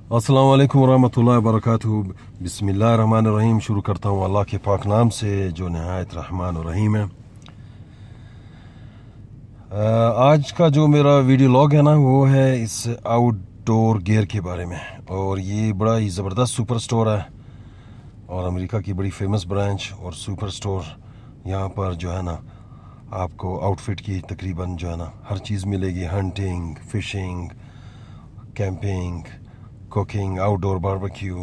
अस्सलाम वालेकुम वरहमतुल्लाहि वबरकातुहू। बिस्मिल्लाहिर्रहमानिर्रहीम। शुरू करता हूँ अल्लाह के पाक नाम से जो नहायत रहमान और रहीम है। आज का जो मेरा वीडियो लॉग है ना, वो है इस आउटडोर गियर के बारे में। और ये बड़ा ही ज़बरदस्त सुपर स्टोर है और अमेरिका की बड़ी फेमस ब्रांच और सुपर स्टोर। यहाँ पर जो है ना, आपको आउटफिट की तकरीबन जो है ना हर चीज़ मिलेगी। Hunting, fishing, camping, cooking, outdoor barbecue,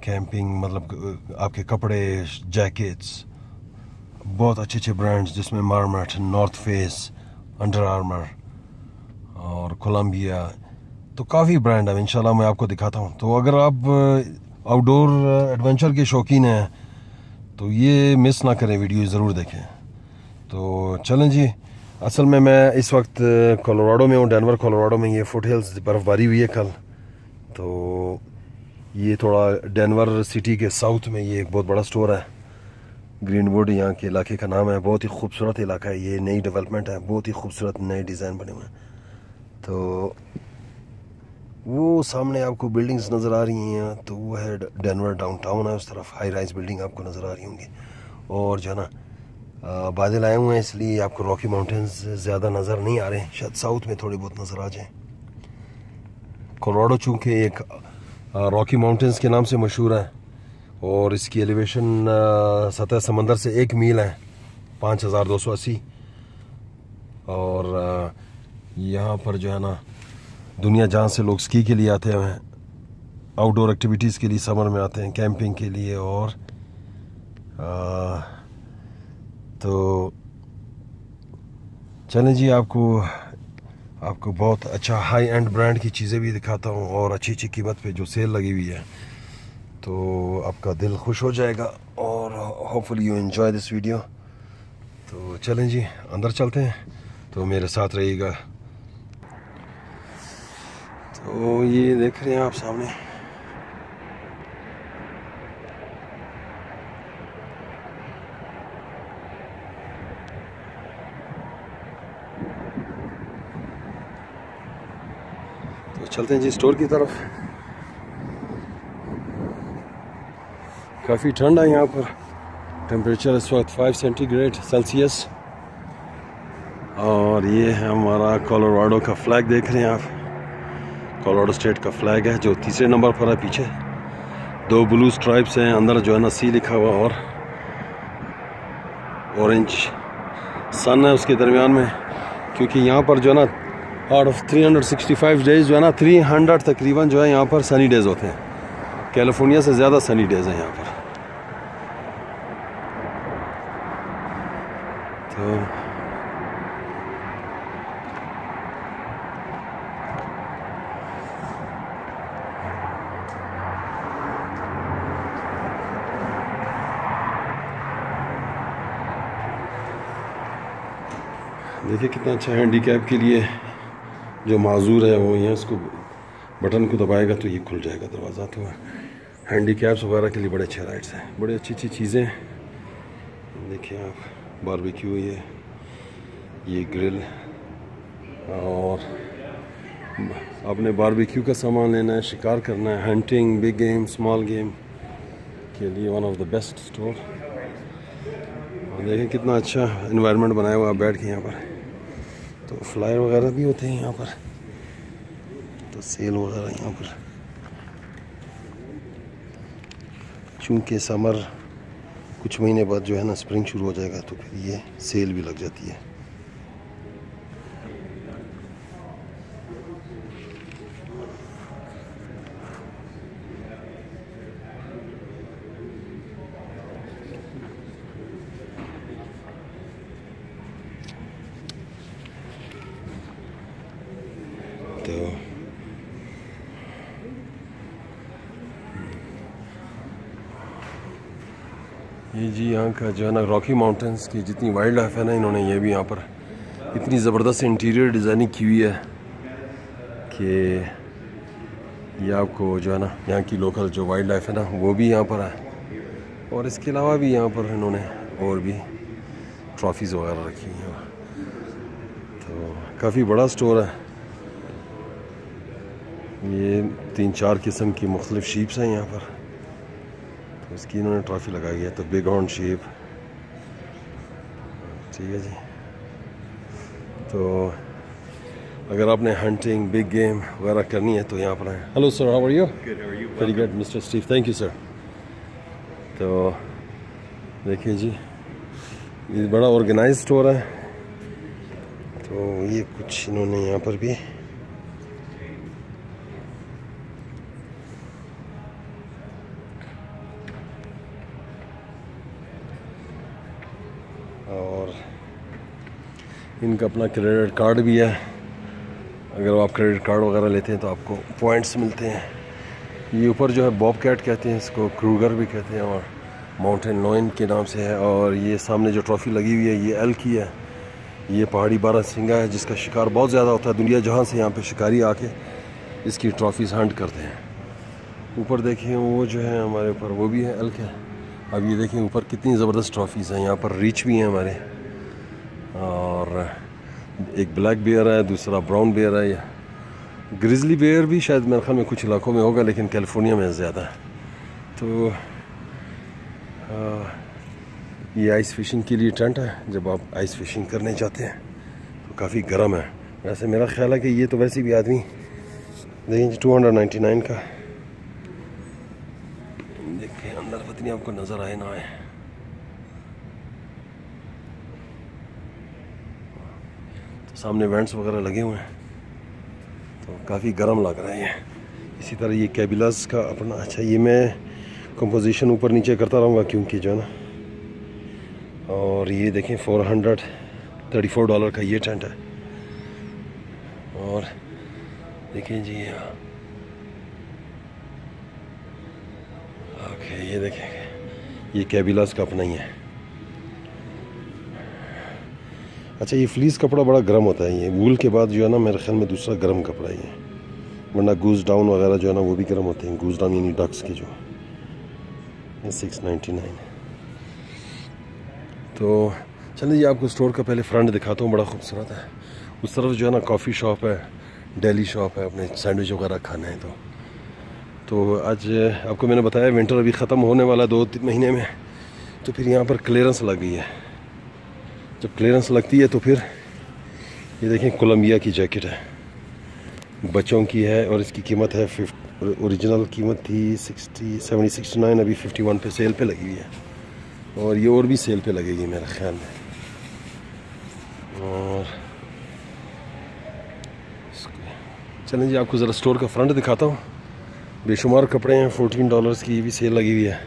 camping, मतलब आपके कपड़े, जैकेट्स, बहुत अच्छे अच्छे ब्रांड्स जिसमें मार्मेट, नॉर्थ फेस, अंडर आर्मर और कोलंबिया, तो काफ़ी ब्रांड है। इंशाल्लाह मैं आपको दिखाता हूँ। तो अगर आप आउटडोर एडवेंचर के शौकीन हैं तो ये मिस ना करें, वीडियो ज़रूर देखें। तो चलें जी। असल में मैं इस वक्त कोलोराडो में हूँ, डेनवर कोलोराडो में। ये फुट हिल्स बर्फ़बारी हुई है कल, तो ये थोड़ा डेनवर सिटी के साउथ में ये एक बहुत बड़ा स्टोर है। ग्रीनवुड यहाँ के इलाके का नाम है। बहुत ही खूबसूरत इलाका है, ये नई डेवलपमेंट है, बहुत ही खूबसूरत नए डिज़ाइन बने हुए हैं। तो वो सामने आपको बिल्डिंग्स नज़र आ रही हैं, तो वो है डेनवर डाउनटाउन है। उस तरफ हाई राइज बिल्डिंग आपको नज़र आ रही होंगी। और जो है ना बादल आए हुए हैं, इसलिए आपको रॉकी माउंटेन्स ज़्यादा नज़र नहीं आ रहे हैं। शायद साउथ में थोड़े बहुत नज़र आ जाएँ। कोलोराडो चूँकि एक रॉकी माउंटेन्स के नाम से मशहूर है और इसकी एलिवेशन सतह समंदर से 1 मील है, 5280। और यहाँ पर जो है ना दुनिया जहाँ से लोग स्की के लिए आते हैं, आउटडोर एक्टिविटीज़ के लिए समर में आते हैं, कैंपिंग के लिए। और तो चलें जी, आपको बहुत अच्छा हाई एंड ब्रांड की चीज़ें भी दिखाता हूँ और अच्छी अच्छी कीमत पे जो सेल लगी हुई है, तो आपका दिल खुश हो जाएगा और hopefully you enjoy this video. तो चलें जी, अंदर चलते हैं, तो मेरे साथ रहिएगा। तो ये देख रहे हैं आप सामने, तो चलते हैं जी स्टोर की तरफ। काफ़ी ठंड है यहाँ पर, टेम्परेचर इस वक्त 5 सेंटीग्रेड सेल्सियस। और ये है हमारा कोलोराडो का फ्लैग, देख रहे हैं आप। कोलोराडो स्टेट का फ्लैग है जो 3रे नंबर पर है। पीछे 2 ब्लू स्ट्राइप्स हैं, अंदर जो है ना सी लिखा हुआ और ऑरेंज सन है उसके दरमियान में। क्योंकि यहाँ पर जो है ना आउट ऑफ 365 डेज जो है ना 300 तकरीबन जो है यहाँ पर सनी डेज होते हैं। कैलिफोर्निया से ज़्यादा सनी डेज हैं यहाँ पर। तो देखिए कितना अच्छा हैंडीकैप के लिए जो माजूर है वो यहाँ इसको बटन को दबाएगा तो ये खुल जाएगा दरवाज़ा। तो हैंडीकैप्स वगैरह के लिए बड़े अच्छे राइड्स हैं, बड़ी अच्छी अच्छी चीज़ें। देखिए आप, बारबेक्यू, ये ग्रिल, और आपने बारबेक्यू का सामान लेना है, शिकार करना है, hunting, big game, small game के लिए one of the best store. और देखें कितना अच्छा इन्वायरमेंट बनाया हुआ है बैठ के यहाँ पर। तो फ्लायर वगैरह भी होते हैं यहाँ पर, तो सेल वगैरह यहाँ पर। चूँकि समर कुछ महीने बाद जो है ना स्प्रिंग शुरू हो जाएगा, तो फिर ये सेल भी लग जाती है। तो ये जी यहाँ का जो है ना रॉकी माउंटेन्स की जितनी वाइल्ड लाइफ है ना, इन्होंने ये भी यहाँ पर इतनी ज़बरदस्त इंटीरियर डिज़ाइनिंग की हुई है कि ये आपको जो है ना यहाँ की लोकल जो वाइल्ड लाइफ है ना वो भी यहाँ पर है। और इसके अलावा भी यहाँ पर इन्होंने और भी ट्रॉफीज़ वगैरह रखी हैं। तो काफ़ी बड़ा स्टोर है। ये 3-4 किस्म की मुख्तलिफ शीप्स हैं यहाँ पर, तो इसकी इन्होंने ट्रॉफी लगाई है। तो बिग हॉर्न शीप, ठीक है जी। तो अगर आपने हंटिंग बिग गेम वगैरह करनी है तो यहाँ पर आए। Hello sir, how are you? Good, how are you? Very good mister Steve, thank you sir. तो देखिए जी, ये बड़ा ऑर्गेनाइज स्टोर है। तो ये कुछ इन्होंने यहाँ पर भी और इनका अपना क्रेडिट कार्ड भी है। अगर आप क्रेडिट कार्ड वगैरह लेते हैं तो आपको पॉइंट्स मिलते हैं। ये ऊपर जो है बॉब कैट कहते हैं इसको, क्रूगर भी कहते हैं, और माउंटेन लॉयन के नाम से है। और ये सामने जो ट्रॉफी लगी हुई है ये एल की है। ये पहाड़ी बारहसिंगा है जिसका शिकार बहुत ज़्यादा होता है। दुनिया जहाँ से यहाँ पे शिकारी आके इसकी ट्रॉफीज़ हंट करते हैं। ऊपर देखिए वो जो है हमारे ऊपर वो भी है एल का। अब ये देखिए ऊपर कितनी ज़बरदस्त ट्रॉफीज़ हैं। यहाँ पर रीच भी हैं हमारे, और एक ब्लैक बेयर है, दूसरा ब्राउन बेयर है। या ग्रिजली बेयर भी शायद मेरे ख्याल में कुछ इलाकों में होगा, लेकिन कैलिफोर्निया में ज़्यादा है। तो ये आइस फिशिंग के लिए टेंट है। जब आप आइस फिशिंग करने जाते हैं तो काफ़ी गर्म है। वैसे मेरा ख्याल है कि ये तो वैसे भी आदमी देखिए 299 का। देखिए अंदर पत्नी आपको नज़र आए ना आए। तो सामने वेंट्स वगैरह लगे हुए हैं, तो काफ़ी गर्म लग रहा है ये। इसी तरह ये कैबिलास का अपना, अच्छा ये मैं कंपोजिशन ऊपर नीचे करता रहूँगा क्योंकि जो है ना। और ये देखें $434 का ये टेंट है। और देखें जी ओके, ये देखें ये कैबिलास का अपना ही है। अच्छा, ये फ्लीस कपड़ा बड़ा गर्म होता है। ये वूल के बाद जो है ना मेरे ख्याल में दूसरा गर्म कपड़ा ही है, वरना गूज डाउन वगैरह जो है ना वो भी गर्म होते हैं। गूज डाउन यानी डक्स के जो 699। तो चलिए आपको स्टोर का पहले फ्रंट दिखाता हूँ, बड़ा खूबसूरत है। उस तरफ जो है ना कॉफ़ी शॉप है, डेली शॉप है, अपने सैंडविच वगैरह खाना है। तो आज आपको मैंने बताया विंटर अभी ख़त्म होने वाला 2-3 महीने में, तो फिर यहाँ पर क्लियरेंस लग गई है। जब क्लियरेंस लगती है तो फिर ये देखें कोलंबिया की जैकेट है, बच्चों की है, और इसकी कीमत है ओरिजिनल कीमत थी 69, अभी 51 पे सेल पे लगी हुई है। और ये और भी सेल पे लगेगी मेरे ख्याल में। और चलें जी आपको ज़रा स्टोर का फ्रंट दिखाता हूँ। बेशुमार कपड़े हैं, $14 की भी सेल लगी हुई है।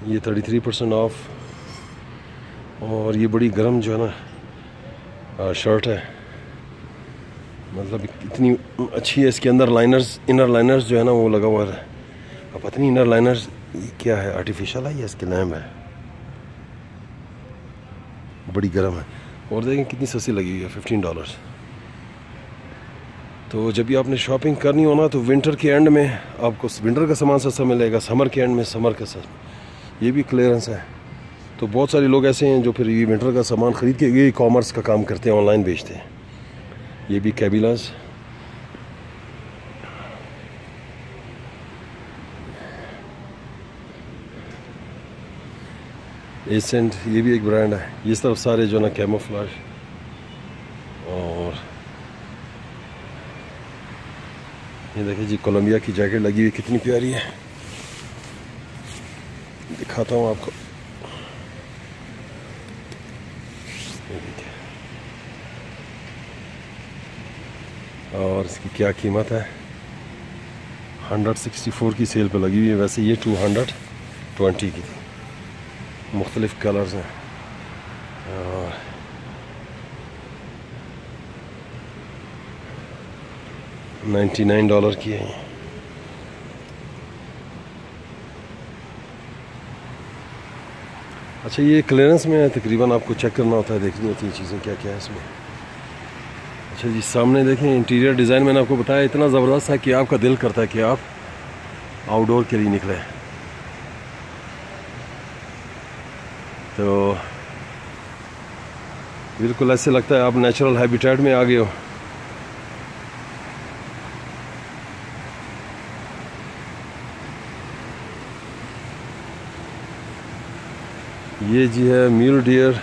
ये 33% ऑफ। और ये बड़ी गर्म जो है ना शर्ट है, मतलब इतनी अच्छी है। इसके अंदर लाइनर्स, इनर लाइनर्स जो है ना वो लगा हुआ है। अब पता नहीं इनर लाइनर्स ये क्या है, आर्टिफिशियल है या इसके लैम्प है। बड़ी गर्म है। और देखें कितनी सस्ती लगी हुई है, $15। तो जब भी आपने शॉपिंग करनी हो ना तो विंटर के एंड में आपको विंटर का सामान सस्ता मिलेगा, समर के एंड में समर का सस्ता। ये भी क्लियरेंस है। तो बहुत सारे लोग ऐसे हैं जो फिर ये विंटर का सामान ख़रीद के ये कॉमर्स का काम करते हैं, ऑनलाइन बेचते हैं। ये भी कैबिलास, एसेंट, ये भी एक ब्रांड है। इस तरफ सारे जो ना कैमोफ्लेज। और ये देखिए जी कोलंबिया की जैकेट लगी हुई, कितनी प्यारी है। दिखाता हूँ आपको। और इसकी क्या कीमत है, 164 की सेल पे लगी हुई है। वैसे ये 220 की थी। मुख्तलिफ कलर्स हैं। और $99 की है। अच्छा, ये क्लियरेंस में है, तकरीबन आपको चेक करना होता है, देखनी होती है चीज़ें क्या क्या है इसमें। अच्छा जी, सामने देखें इंटीरियर डिज़ाइन मैंने आपको बताया इतना ज़बरदस्त है कि आपका दिल करता है कि आप आउटडोर के लिए निकले। तो बिल्कुल ऐसे लगता है आप नेचुरल हैबिटेट में आ गए हो। ये जी है म्यूल डियर।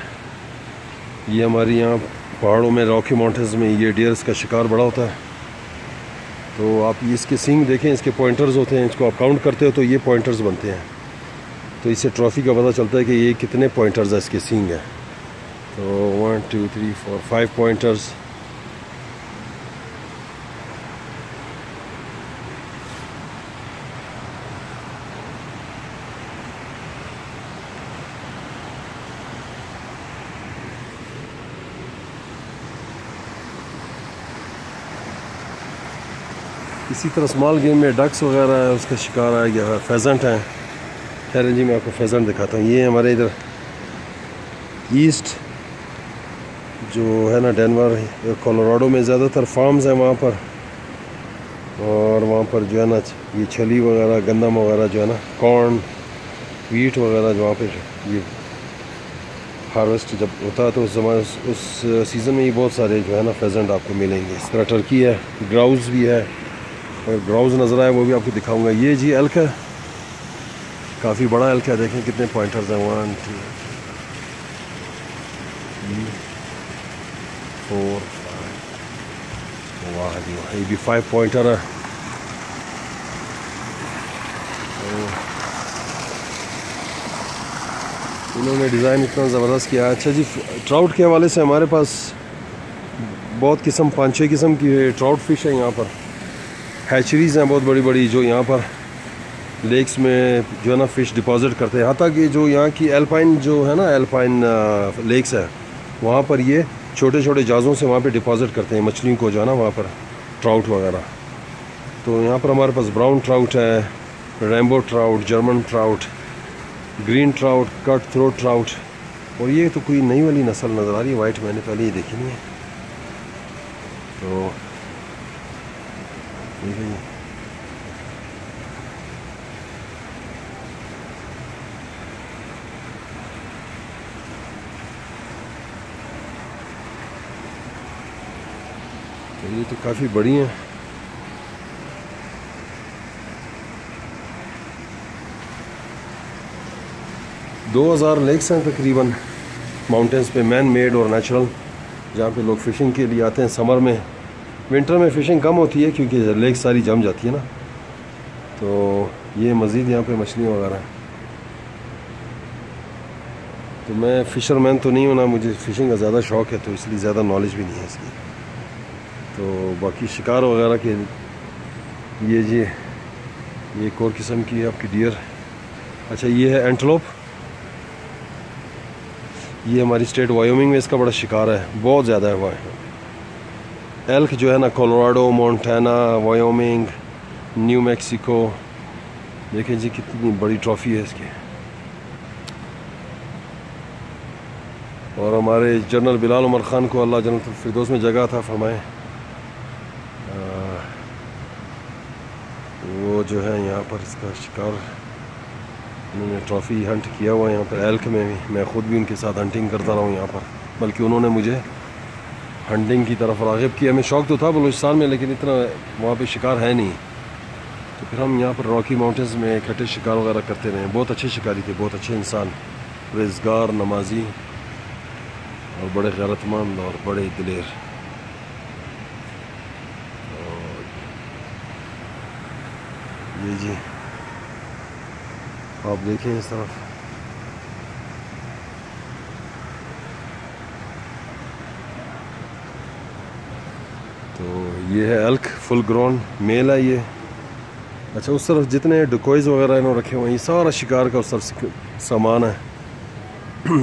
ये हमारे यहाँ पहाड़ों में, रॉकी माउंटेन्स में ये डियर्स का शिकार बड़ा होता है। तो आप इसके सींग देखें, इसके पॉइंटर्स होते हैं, इसको आप काउंट करते हो तो ये पॉइंटर्स बनते हैं। तो इससे ट्रॉफी का पता चलता है कि ये कितने पॉइंटर्स है, इसके सींग है। तो 1 2 3 4 5 पॉइंटर्स। इसी तरह स्मॉल गेम में डक्स वगैरह है, उसका शिकार आ गया। फेजेंट हैं। खैर जी मैं आपको फेजेंट दिखाता हूँ। ये हमारे इधर ईस्ट जो है ना, डेनवर, कोलोराडो में ज़्यादातर फार्म्स हैं वहाँ पर। और वहाँ पर जो है ना ये छली वगैरह, गंदम वगैरह जो है ना, कॉर्न, वीट वगैरह जो वहाँ पर ये हार्वेस्ट जब होता है तो उस जमाने, उस सीज़न में ही बहुत सारे जो है ना फेजेंट आपको मिलेंगे। इस तरह टर्की है, ग्राउज भी है। और ग्राउज नज़र आए वो भी आपको दिखाऊंगा। ये जी एल्क है, काफ़ी बड़ा एल्क है। देखें कितने पॉइंटर्स हैं, 1 2 3 4 5। वाह जी वाह, ये भी 5 पॉइंटर है। इन्होंने डिज़ाइन इतना ज़बरदस्त किया। अच्छा जी, ट्राउट के हवाले से हमारे पास बहुत किस्म, 5-6 किस्म की ट्राउट फ़िश है यहाँ पर। हैचरीज़ हैं बहुत बड़ी बड़ी, जो यहाँ पर लेक्स में जो है ना फ़िश डिपॉज़िट करते हैं। यहाँ तक कि जो यहाँ की एल्पाइन जो है ना, एल्पाइन लेक्स है, वहाँ पर ये छोटे छोटे जहाज़ों से वहाँ पे डिपॉज़िट करते हैं मछलियों को, जो है ना वहाँ पर ट्राउट वगैरह। तो यहाँ पर हमारे पास ब्राउन ट्राउट है, rainbow trout, German trout, green trout, cut throat trout. और ये तो कोई नई वाली नस्ल नज़र आ रही है, वाइट, मैंने पहले ये देखी नहीं है। तो ठीक है। तो ये तो काफ़ी बड़ी हैं। दो 2000 लेक्स हैं तकरीबन माउंटेन्स पे, मैन मेड और नेचुरल, जहाँ पे लोग फ़िशिंग के लिए आते हैं समर में। विंटर में फ़िशिंग कम होती है क्योंकि लेक सारी जम जाती है ना। तो ये मज़ीद यहाँ पे मछलियाँ वगैरह हैं। तो मैं फ़िशरमैन तो नहीं हूँ ना, मुझे फ़िशिंग का ज़्यादा शौक़ है, तो इसलिए ज़्यादा नॉलेज भी नहीं है इसकी। तो बाकी शिकार वगैरह के ये जी, ये एक और किस्म की है आपकी डियर। अच्छा ये है एंटलोप। ये हमारी स्टेट वायोमिंग में इसका बड़ा शिकार है, बहुत ज़्यादा है। वह एल्क जो है ना, Colorado, Montana, Wyoming, new Mexico. देखें जी कितनी बड़ी ट्रॉफी है इसकी। और हमारे जनरल बिलाल उमर ख़ान को अल्लाह जन्नतुल फिरदौस में जगह था फरमाए, वो जो है यहाँ पर इसका शिकार, उन्होंने ट्रॉफ़ी हंट किया हुआ है यहाँ पर एल्क में भी। मैं ख़ुद भी उनके साथ हंटिंग करता रहा हूँ यहाँ पर, बल्कि उन्होंने मुझे हंटिंग की तरफ राग़िब किया। हमें शौक़ तो था बलूचिस्तान में, लेकिन इतना वहाँ पे शिकार है नहीं। तो फिर हम यहाँ पर रॉकी माउंटेन्स में इकट्ठे शिकार वगैरह करते रहे। बहुत अच्छे शिकारी थे, बहुत अच्छे इंसान, रेज़गार, नमाजी और बड़े गैरतमंद और बड़े दिलेर। ये जी आप देखें इस तरफ, तो ये है एल्क, फुल ग्रोन मेल है ये। अच्छा उस तरफ जितने डिकोइज वगैरह इन्होंने रखे हुए हैं, ये सारा शिकार का उस तरफ सामान है।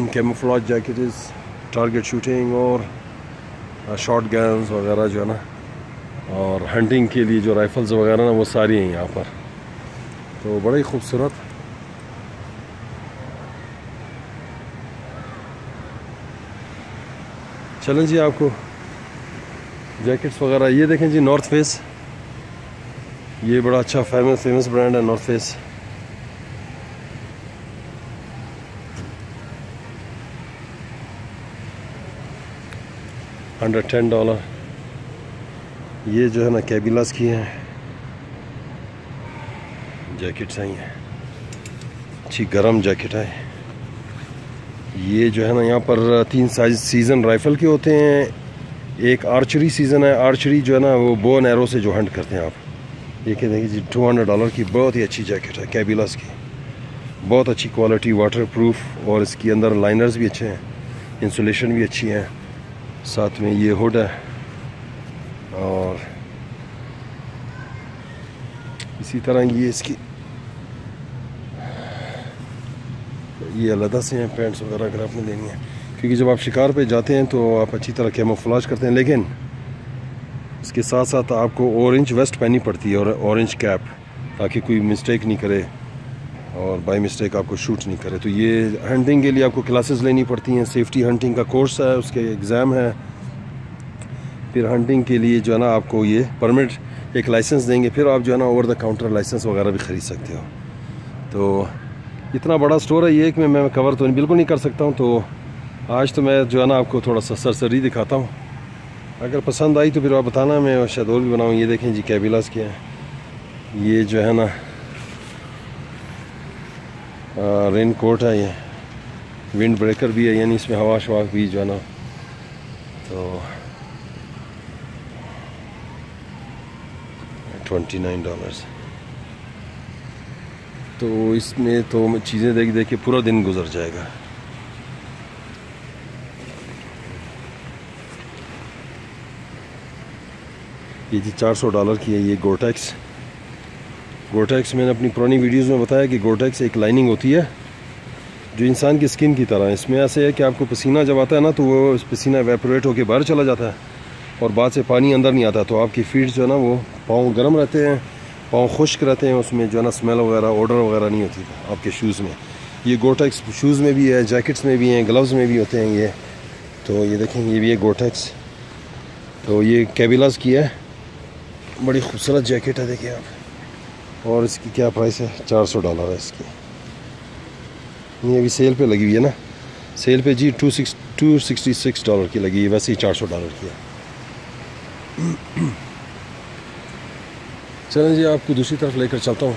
कैमोफ्लेज जैकेट्स, टारगेट शूटिंग और शॉट गन्स वगैरह जो है ना, और हंटिंग के लिए जो राइफल्स वगैरह ना, वो सारी हैं यहाँ पर। तो बड़ा ही खूबसूरत। चलें जी, आपको जैकेट्स वगैरह ये देखें जी, नॉर्थ फेस, ये बड़ा अच्छा फेमस ब्रांड है नॉर्थ फेस। $110। ये जो है ना कैबिलास की हैं जैकेट्स हैं, ये अच्छी गर्म जैकेट है। ये जो है ना यहाँ पर 3 सीज़न राइफ़ल के होते हैं, एक आर्चरी सीज़न है। आर्चरी जो है ना वो बो एंड एरो से जो हंट करते हैं आप। ये कहते हैं जी $200 की बहुत ही अच्छी जैकेट है कैबिलास की, बहुत अच्छी क्वालिटी, वाटर प्रूफ, और इसके अंदर लाइनर्स भी अच्छे हैं, इंसुलेशन भी अच्छी है। साथ में ये हुड है, और इसी तरह ये इसकी ये अलग से हैं पैंट्स वगैरह अगर आपने लेनी है, क्योंकि जब आप शिकार पे जाते हैं तो आप अच्छी तरह कैमोफ्लेज करते हैं। लेकिन इसके साथ साथ आपको ऑरेंज वेस्ट पहननी पड़ती है और ऑरेंज कैप, ताकि कोई मिस्टेक नहीं करे और बाय मिस्टेक आपको शूट नहीं करे। तो ये हंटिंग के लिए आपको क्लासेस लेनी पड़ती हैं, सेफ्टी हंटिंग का कोर्स है, उसके एग्ज़ाम है। फिर हंटिंग के लिए जो है ना आपको ये परमिट, एक लाइसेंस देंगे, फिर आप जो है ना ओवर द काउंटर लाइसेंस वगैरह भी ख़रीद सकते हो। तो इतना बड़ा स्टोर है ये कि मैं कवर तो बिल्कुल नहीं कर सकता हूँ। तो आज तो मैं जो है ना आपको थोड़ा सा सरसरी दिखाता हूँ, अगर पसंद आई तो फिर आप बताना, मैं शायद और भी बनाऊँ। ये देखें जी कैबिलास के हैं, ये जो है ना रेन कोट है, ये विंड ब्रेकर भी है, यानी इसमें हवा शवा भी जो है ना। तो $29, तो इसमें तो चीज़ें देख के पूरा दिन गुजर जाएगा। ये जी $400 की है ये गोटेक्स। गोटेक्स मैंने अपनी पुरानी वीडियोस में बताया कि गोटेक्स एक लाइनिंग होती है जो इंसान की स्किन की तरह है। इसमें ऐसे है कि आपको पसीना जब आता है ना तो वो पसीना एवेपोरेट होकर बाहर चला जाता है और बाद से पानी अंदर नहीं आता, तो आपकी फीट जो है ना वो पाँव गर्म रहते हैं, पाँव खुश्क रहते हैं, उसमें जो है ना स्मेल वगैरह ऑर्डर वगैरह नहीं होती आपके शूज़ में। ये गोटेक्स शूज़ में भी है, जैकेट्स में भी हैं, ग्लव्स में भी होते हैं ये। तो ये देखें ये भी है गोटेक्स। तो ये कैबिलास की है, बड़ी खूबसूरत जैकेट है देखिए आप। और इसकी क्या प्राइस है? $400 है इसकी। ये अभी सेल पे लगी हुई है ना, सेल पे जी $266 की लगी है, वैसे ही $400 की है। चलें जी आपको दूसरी तरफ लेकर चलता हूँ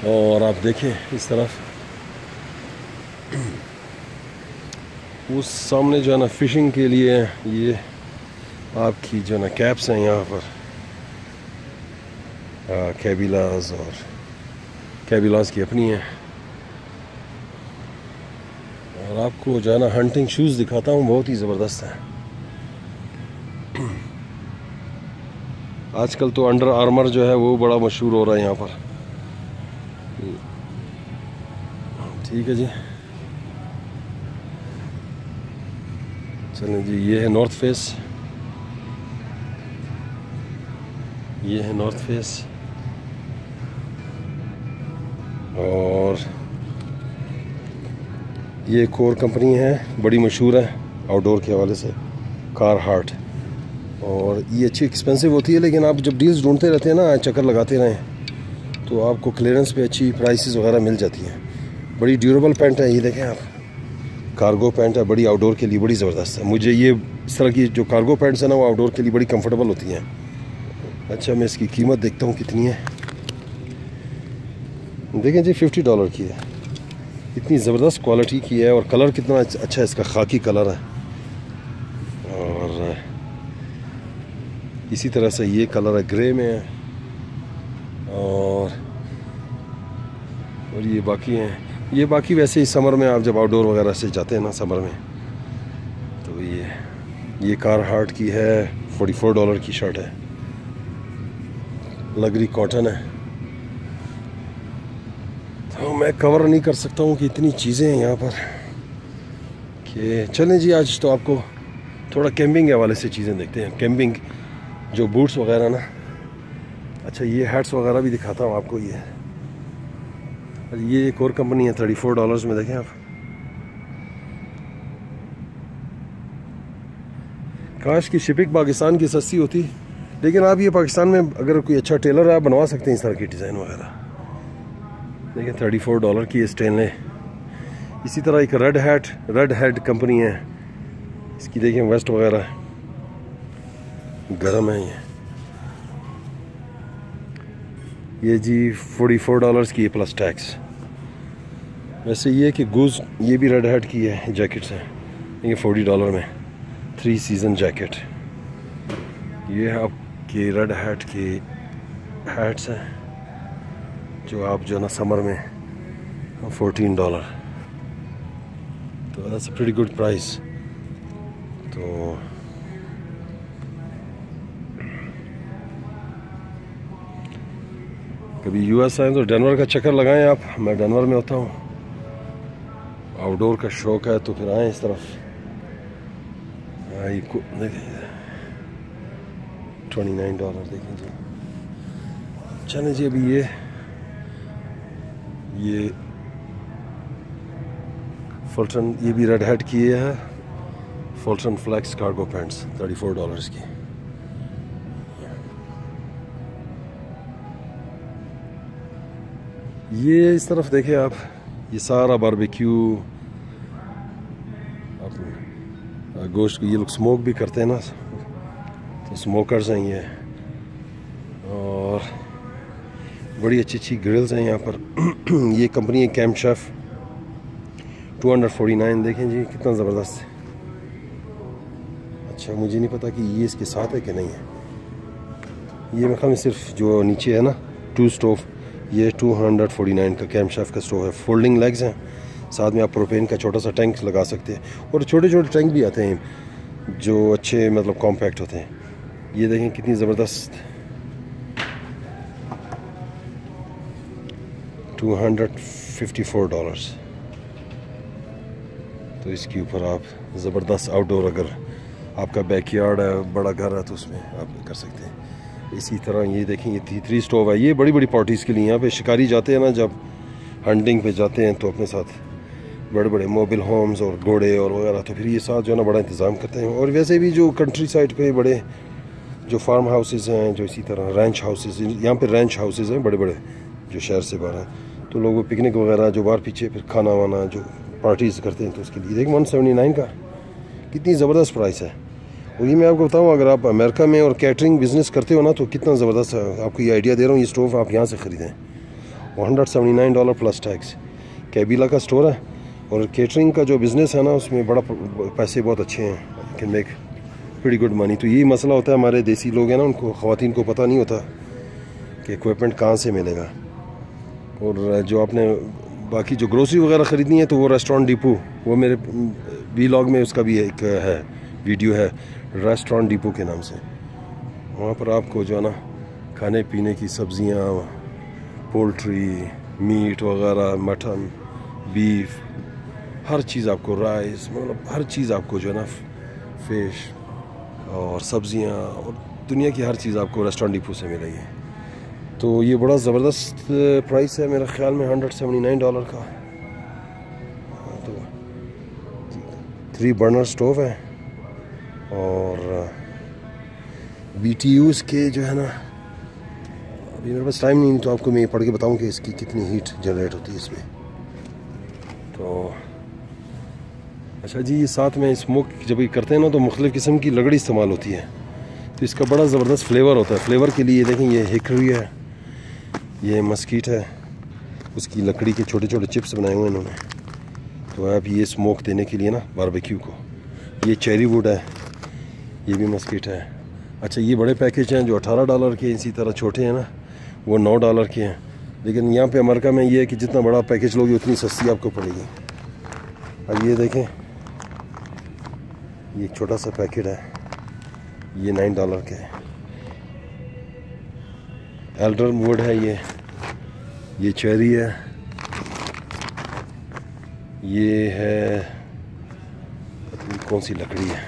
और आप देखें इस तरफ उस सामने जो है ना फ़िशिंग के लिए ये आपकी जो है ना कैप्स हैं यहाँ पर, कैबिलास, और कैबिलास की अपनी है। और आपको जो है ना हंटिंग शूज़ दिखाता हूँ, बहुत ही ज़बरदस्त है। आजकल तो अंडर आर्मर जो है वो बड़ा मशहूर हो रहा है यहाँ पर। ठीक है जी, चलें जी। ये है नॉर्थ फेस, ये है नॉर्थ फेस, और ये एक और कंपनी है बड़ी मशहूर है आउटडोर के हवाले से, कारहार्ट। और ये अच्छी एक्सपेंसिव होती है, लेकिन आप जब डील्स ढूंढते रहते हैं ना, चक्कर लगाते रहें, तो आपको क्लियरेंस पे अच्छी प्राइसेस वगैरह मिल जाती हैं। बड़ी ड्यूरेबल पैंट है, ये देखें आप, कार्गो पैंट है, बड़ी आउटडोर के लिए बड़ी ज़बरदस्त है। मुझे ये इस तरह की जो कार्गो पैंट्स हैं ना वो आउटडोर के लिए बड़ी कंफर्टेबल होती हैं। अच्छा मैं इसकी कीमत देखता हूँ कितनी है। देखें जी $50 की है, इतनी ज़बरदस्त क्वालिटी की है, और कलर कितना अच्छा है इसका, खाकी कलर है। और इसी तरह से ये कलर है ग्रे में है, और ये बाकी हैं, ये बाकी वैसे ही समर में आप जब आउटडोर वगैरह से जाते हैं ना समर में, तो ये कारहार्ट की है, $44 की शर्ट है, लगरी कॉटन है। तो मैं कवर नहीं कर सकता हूँ कि इतनी चीज़ें हैं यहाँ पर कि चलें जी आज तो आपको थोड़ा कैंपिंग के हवाले से चीज़ें देखते हैं, कैंपिंग जो बूट्स वगैरह ना। अच्छा ये हैट्स वगैरह भी दिखाता हूँ आपको। ये एक और कंपनी है, $34 में, देखें आप। काश की शिपिंग पाकिस्तान की सस्ती होती, लेकिन आप ये पाकिस्तान में अगर कोई अच्छा टेलर है आप बनवा सकते हैं इस तरह की डिज़ाइन वगैरह। देखिए $34 की स्टेनले। इसी तरह एक रेड हेड कंपनी है, इसकी देखें वेस्ट वगैरह गर्म है। ये जी $44 की प्लस टैक्स। वैसे ये कि गूज ये भी रेड हैट की है जैकेट्स हैं, ये $40 में 3 सीज़न जैकेट। ये है आपके रेड हैट के हैट्स हैं जो आप जो ना समर में $14, तो that's a pretty good price. तो कभी यूएस आए तो डेनवर का चक्कर लगाएं आप, मैं डेनवर में होता हूँ, आउटडोर का शौक है तो फिर आए इस तरफ। $29 देखें जी। चलें जी, अभी ये फुलटन, ये भी रेड हैट की है, फुलटन फ्लेक्स कार्गो पैंट्स $34 की। ये इस तरफ देखें आप, ये सारा बारबेक्यू गोश्त को ये लोग स्मोक भी करते हैं ना, तो स्मोकर्स हैं ये, और बड़ी अच्छी अच्छी ग्रिल्स हैं यहाँ पर। ये कंपनी है कैंप शेफ, 249 देखें जी, कितना ज़बरदस्त है। अच्छा, मुझे नहीं पता कि ये इसके साथ है कि नहीं है। ये मेरे ख्याल में सिर्फ जो नीचे है ना 2 स्टोव, ये 249 का कैंप शेफ का स्टोव है। फोल्डिंग लेग्स हैं, साथ में आप प्रोपेन का छोटा सा टैंक लगा सकते हैं, और छोटे छोटे टैंक भी आते हैं जो अच्छे मतलब कॉम्पैक्ट होते हैं। ये देखें कितनी ज़बरदस्त, $254। तो इसके ऊपर आप ज़बरदस्त आउटडोर, अगर आपका बैकयार्ड है, बड़ा घर है, तो उसमें आप कर सकते हैं। इसी तरह ये देखें, ये 3 स्टोव है, ये बड़ी बड़ी पार्टीज़ के लिए। यहाँ पे शिकारी जाते हैं ना, जब हंटिंग पे जाते हैं तो अपने साथ बड़े बड़े मोबाइल होम्स और घोड़े और वगैरह, तो फिर ये साथ जो है ना बड़ा इंतज़ाम करते हैं। और वैसे भी जो कंट्री साइड पे बड़े जो फार्म हाउसेस हैं, जो इसी तरह रैंच हाउसेस, यहाँ पे रैंच हाउसेस हैं बड़े बड़े जो शहर से बाहर हैं, तो लोग पिकनिक वगैरह जो बाहर पीछे फिर खाना वाना जो पार्टीज़ करते हैं, तो उसके लिए देखिए 179 का कितनी ज़बरदस्त प्राइस है। और ये मैं आपको बताऊँ, अगर आप अमेरिका में और कैटरिंग बिज़नेस करते हो ना, तो कितना ज़बरदस्त है। आपको ये आइडिया दे रहा हूँ, ये स्टोव आप यहाँ से ख़रीदें, $179 प्लस टैक्स। कैबिला का स्टोर है, और कैटरिंग का जो बिज़नेस है ना, उसमें बड़ा पैसे बहुत अच्छे हैं, can make pretty good money. तो यही मसला होता है, हमारे देसी लोग हैं ना, उनको ख़वातीन को पता नहीं होता कि इक्विपमेंट कहाँ से मिलेगा। और जो आपने बाकी जो ग्रोसरी वगैरह ख़रीदनी है, तो वो रेस्टोरेंट डिपो, वो मेरे व्लॉग में उसका भी एक है वीडियो है, रेस्टोरेंट डिपो के नाम से। वहाँ पर आपको जो है ना खाने पीने की सब्ज़ियाँ, पोल्ट्री, मीट वगैरह, मटन, बीफ, हर चीज़ आपको, राइस, मतलब हर चीज़ आपको जो है ना, फ़िश और सब्ज़ियाँ और दुनिया की हर चीज़ आपको रेस्टोरेंट डिपो से मिलेगी। तो ये बड़ा ज़बरदस्त प्राइस है, मेरे ख़्याल में $179 का। तो 3 बर्नर स्टोव है, और BTUs के जो है ना, अभी मेरे पास टाइम नहीं, तो आपको मैं पढ़ के बताऊं कि इसकी कितनी हीट जनरेट होती है इसमें। तो अच्छा जी, ये साथ में स्मोक जब ये करते हैं ना, तो मुख्तलिफ़ किस्म की लकड़ी इस्तेमाल होती है, तो इसका बड़ा ज़बरदस्त फ्लेवर होता है। फ्लेवर के लिए देखें, ये हिकरी है, ये मस्कीट है, उसकी लकड़ी के छोटे छोटे चिप्स बनाए हुए इन्होंने, तो आप ये स्मोक देने के लिए ना बारबेक्यू को। ये चेरी वुड है, ये भी मस्कीट है। अच्छा, ये बड़े पैकेज हैं जो $18 के, इसी तरह छोटे हैं ना वो $9 के हैं। लेकिन यहाँ पे अमेरिका में ये है कि जितना बड़ा पैकेज लोगे उतनी सस्ती आपको पड़ेगी। अब ये देखें, ये एक छोटा सा पैकेट है, ये $9 के है। एल्डर वुड है ये चेरी है, ये है पता नहीं कौन सी लकड़ी है।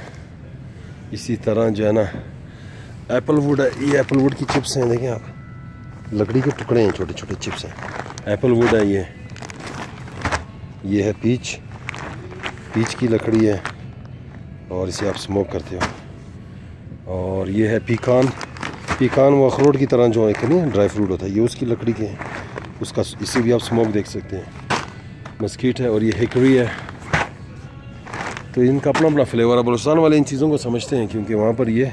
इसी तरह जो है ना एप्पल वुड है, ये एप्पल वुड की चिप्स हैं, देखें आप, लकड़ी के टुकड़े हैं, छोटे छोटे चिप्स हैं, एप्पल वुड है ये है पीच की लकड़ी है, और इसे आप स्मोक करते हो। और ये है पीकान वो अखरोट की तरह जो एक नहीं ड्राई फ्रूट होता है, ये उसकी लकड़ी के हैं, उसका इसे भी आप स्मोक देख सकते हैं। मस्कीट है, और ये हिकरी है। तो इनका अपना अपना फ्लेवर है। बलूचिस्तान वाले इन चीज़ों को समझते हैं, क्योंकि वहाँ पर ये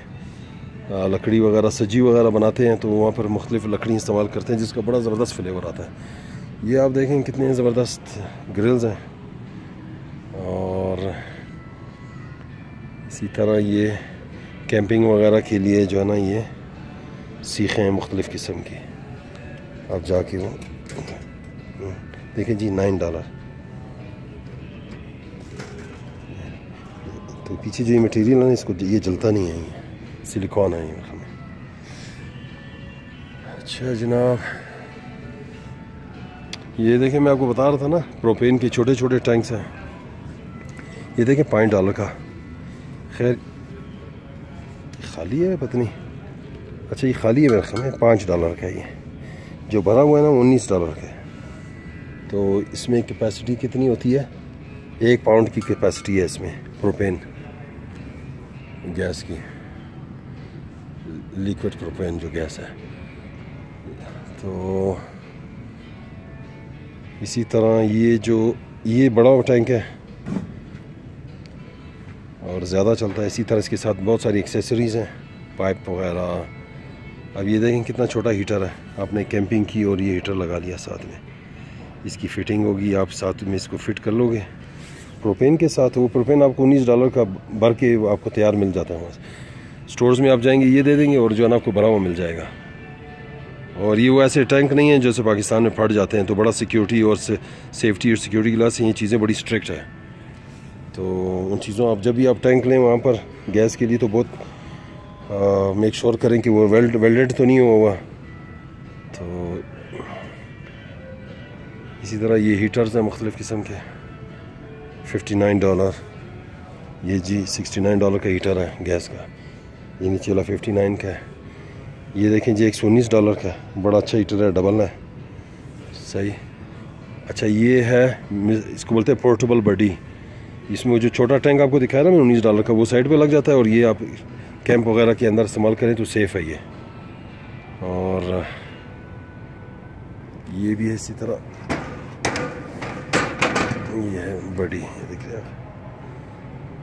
लकड़ी वगैरह सजी वगैरह बनाते हैं, तो वहाँ पर मुख्तलिफ़ लकड़ी इस्तेमाल करते हैं, जिसका बड़ा ज़बरदस्त फ्लेवर आता है। ये आप देखें कितने ज़बरदस्त ग्रिल्स हैं। और इसी तरह ये कैंपिंग वगैरह के लिए जो है ना ये सीखें हैं मुख्तलिफ़ किस्म की। आप जाके वो देखें जी $9। तो पीछे जो ये मटेरियल है इसको ये जलता नहीं है, ये सिलिकॉन है ये। अच्छा जनाब, ये देखें मैं आपको बता रहा था ना प्रोपेन के छोटे छोटे टैंक्स हैं। ये देखें $5 का, खैर खाली है पता नहीं। अच्छा ये खाली है मेरे ख्याल में, $5 का। ये जो भरा हुआ है ना $19 का है। तो इसमें कैपेसिटी कितनी होती है? 1 पाउंड की कैपेसिटी है इसमें प्रोपेन गैस की, लिक्विड प्रोपेन जो गैस है। तो इसी तरह ये बड़ा टैंक है और ज़्यादा चलता है। इसी तरह इसके साथ बहुत सारी एक्सेसरीज़ हैं, पाइप वगैरह। अब ये देखें कितना छोटा हीटर है, आपने कैंपिंग की और ये हीटर लगा लिया साथ में। इसकी फ़िटिंग होगी, आप साथ में इसको फ़िट कर लोगे प्रोपेन के साथ। वो प्रोपेन आपको $19 का भर के आपको तैयार मिल जाता है। वहाँ स्टोर्स में आप जाएंगे ये दे देंगे और जो है ना आपको भरा हुआ मिल जाएगा। और ये वो ऐसे टैंक नहीं है जैसे पाकिस्तान में फट जाते हैं। तो बड़ा सिक्योरिटी और सेफ्टी और सिक्योरिटी की वजह से ये चीज़ें बड़ी स्ट्रिक्ट है। तो उन चीज़ों आप जब भी आप टैंक लें वहाँ पर गैस के लिए तो बहुत मेक श्योर करें कि वो वेल्डेड तो नहीं हुआ। तो इसी तरह ये हीटर्स हैं मुख्तलिफ़ किस्म के, $59। ये जी $69 का हीटर है गैस का। ये नीचे वाला 59 का है। ये देखें जी $119 का, बड़ा अच्छा हीटर है, डबल है, सही। अच्छा ये है, इसको बोलते हैं पोर्टेबल बडी। इसमें जो छोटा टैंक आपको दिखाया ना मैंने $19 का, वो साइड पे लग जाता है और ये आप कैंप वगैरह के अंदर इस्तेमाल करें तो सेफ़ है ये। और ये भी है इसी तरह, ये है बड़ी, देख रहे हैं।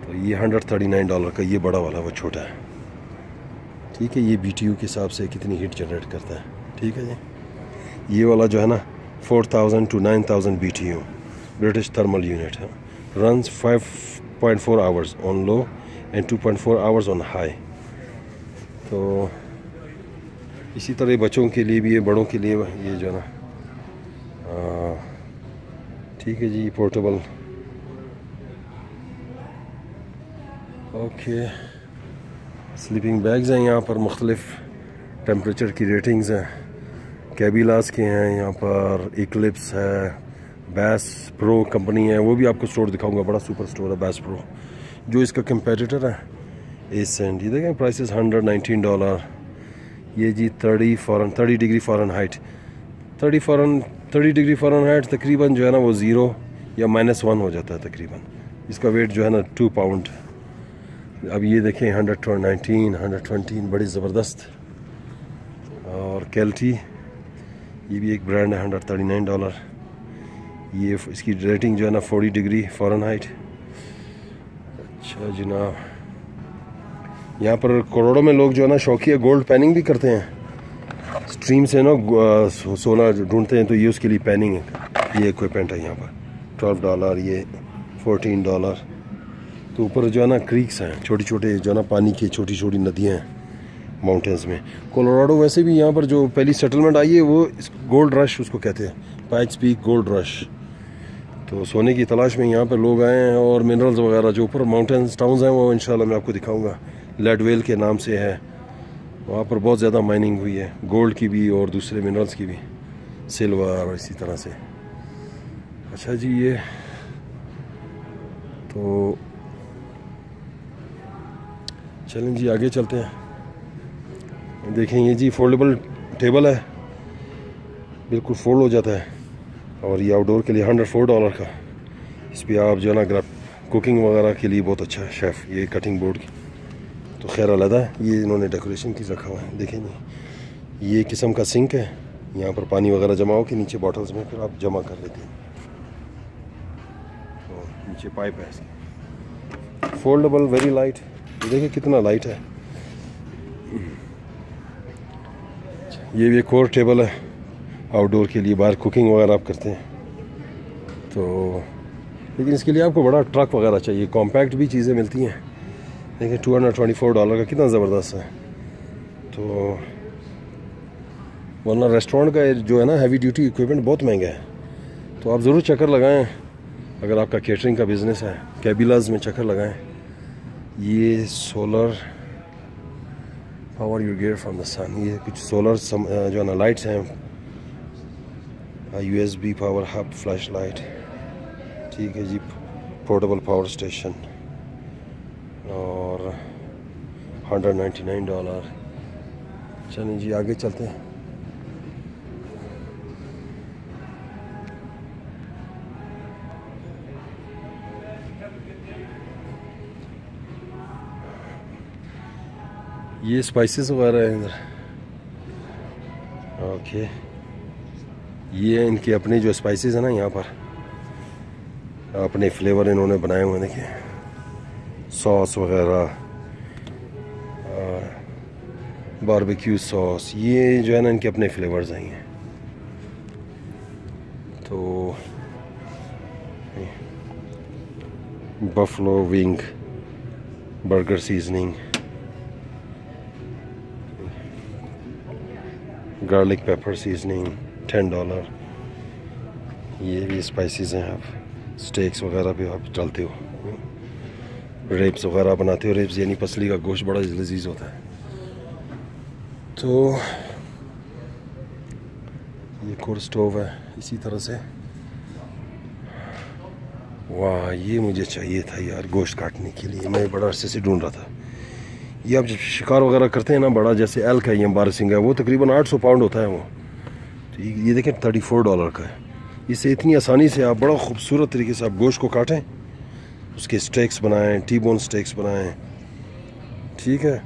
तो ये $139 का, ये बड़ा वाला, वो छोटा है, ठीक है। ये BTU के हिसाब से कितनी हीट जनरेट करता है, ठीक है जी। ये वाला जो है ना 4000 to 9000 BTU British thermal unit है। Runs 5.4 hours on low and 2.4 hours on high. तो इसी तरह बच्चों के लिए भी है, बड़ों के लिए ये जो है ना, ठीक है जी, पोर्टेबल। ओके, स्लीपिंग बैग्स हैं यहाँ पर, मुख्तलिफ़ टेम्परेचर की रेटिंग्स हैं। कैबिलास के हैं यहाँ पर, इक्लिप्स है, बैस प्रो कंपनी है, वो भी आपको स्टोर दिखाऊंगा, बड़ा सुपर स्टोर है बैस प्रो। जो इसका कंपेटिटर है एसेंट, ये देखें प्राइसेस $119। ये जी 30 डिग्री फ़ारेनहाइट, 30 डिग्री फ़ारेनहाइट तकरीबन जो है ना वो 0 या -1 हो जाता है तकरीबन। इसका वेट जो है ना 2 पाउंड। अब ये देखें 119 बड़ी ज़बरदस्त। और कैल्टी, ये भी एक ब्रांड है, $139। ये इसकी रेटिंग जो है ना 40 डिग्री फ़ारेनहाइट। अच्छा जनाब, यहाँ पर करोड़ों में लोग जो है ना शौकिया गोल्ड पैनिंग भी करते हैं। स्ट्रीम से ना सोना ढूंढते हैं, तो ये उसके लिए पैनिंग है। ये इक्विपमेंट है यहाँ पर $12, ये $14। तो ऊपर जो है ना क्रीक्स हैं, छोटे छोटे जो है ना पानी की छोटी छोटी नदियाँ हैं माउंटेन्स में। कोलोराडो वैसे भी यहाँ पर जो पहली सेटलमेंट आई है वो गोल्ड रश उसको कहते हैं, पाइक्स पीक गोल्ड रश। तो सोने की तलाश में यहाँ पर लोग आए हैं और मिनरल्स वगैरह जो ऊपर माउंटेन्स टाउन्स हैं वो इंशाल्लाह मैं आपको दिखाऊँगा। लेडवेल के नाम से है, वहाँ पर बहुत ज़्यादा माइनिंग हुई है, गोल्ड की भी और दूसरे मिनरल्स की भी, सिल्वर और इसी तरह से। अच्छा जी, ये तो चलें जी आगे चलते हैं। देखें ये जी फोल्डेबल टेबल है, बिल्कुल फोल्ड हो जाता है। और ये आउटडोर के लिए $104 का। इस पर आप जो है ना कुकिंग वगैरह के लिए बहुत अच्छा है शेफ़। ये कटिंग बोर्ड की तो खैर अलग है, ये इन्होंने डेकोरेशन की रखा हुआ है। देखें जी, ये किस्म का सिंक है, यहाँ पर पानी वगैरह जमा हो के नीचे बॉटल्स में फिर आप जमा कर लेते हैं। तो नीचे पाइप है इसकी, फोल्डेबल, वेरी लाइट। देखिए कितना लाइट है। ये भी एक और टेबल है आउटडोर के लिए, बाहर कुकिंग वगैरह आप करते हैं तो। लेकिन इसके लिए आपको बड़ा ट्रक वगैरह चाहिए, कॉम्पैक्ट भी चीज़ें मिलती हैं। देखिए $224 का कितना ज़बरदस्त है। तो वरना रेस्टोरेंट का जो है ना हैवी ड्यूटी इक्विपमेंट बहुत महंगा है। तो आप ज़रूर चक्कर लगाएं अगर आपका केटरिंग का बिज़नेस है, कैबिलाज में चक्कर लगाएं। ये solar power your gear from the sun, ये कुछ सोलर जो है ना लाइट्स हैं, USB power hub flash light, ठीक है जी, पोर्टेबल पावर स्टेशन, और $199। चलिए जी आगे चलते हैं। ये स्पाइसेस वगैरह है इधर। ओके, ये इनके अपने जो स्पाइसेस हैं ना, यहाँ पर अपने फ्लेवर इन्होंने बनाए हुए हैं। देखिए सॉस वगैरह, बारबेक्यू सॉस, ये जो है ना इनके अपने फ्लेवर्स हैं। तो buffalo wing burger seasoning, garlic paper seasoning $10। ये भी स्पाइसेस हैं। आप स्टेक्स वगैरह भी आप डालते हो, रेप्स वगैरह बनाते हो। रेप्स यानी पसली का गोश्त बड़ा लजीज होता है। तो ये कोर स्टोव है इसी तरह से। वाह, ये मुझे चाहिए था यार गोश्त काटने के लिए, मैं बड़ा अरसे से ढूंढ रहा था। ये आप जब शिकार वगैरह करते हैं ना, बड़ा जैसे एल्क है या बारसिंग है, वो तकरीबन 800 पाउंड होता है वो। तो ये देखें $34 का है। इसे इतनी आसानी से आप बड़ा खूबसूरत तरीके से आप गोश्त को काटें, उसके स्टेक्स बनाएं, टी बोन स्टेक्स बनाएं, ठीक है।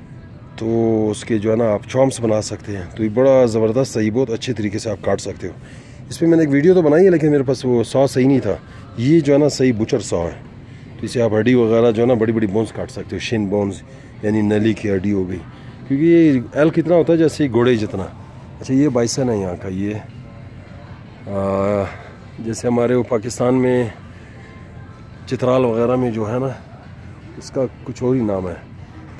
तो उसके जो है ना आप चॉम्प्स बना सकते हैं। तो ये बड़ा ज़बरदस्त सही, बहुत अच्छे तरीके से आप काट सकते हो। इस पर मैंने एक वीडियो तो बनाई है, लेकिन मेरे पास वो सॉ सही नहीं था। ये जो है ना सही बुचर सॉ है। तो इसे आप हड्डी वगैरह जो है ना बड़ी बड़ी बोन्स काट सकते हो, शिन बोन्स यानी नली की हड्डी हो गई, क्योंकि ये एल कितना होता है जैसे घोड़े जितना। अच्छा, ये बाइसन है यहाँ का। ये जैसे हमारे वो पाकिस्तान में चित्राल वगैरह में जो है ना, इसका कुछ और ही नाम है।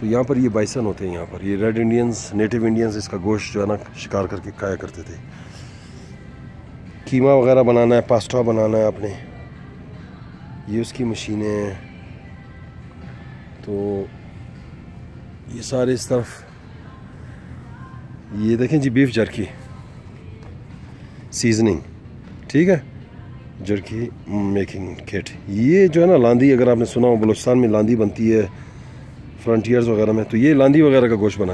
तो यहाँ पर ये बाइसन होते हैं। यहाँ पर ये रेड इंडियंस, नेटिव इंडियंस इसका गोश्त जो है ना शिकार करके खाया करते थे। कीमा वगैरह बनाना है, पास्ता बनाना है आपने, ये उसकी मशीनें हैं। तो ये सारे इस तरफ, ये देखें जी बीफ जर्की सीजनिंग, ठीक है, जर्की मेकिंग किट। ये जो है ना लांदी, अगर आपने सुना हो बलूचिस्तान में लांदी बनती है फ्रंटियर्स वगैरह में, तो ये लांदी वगैरह का गोश्त बना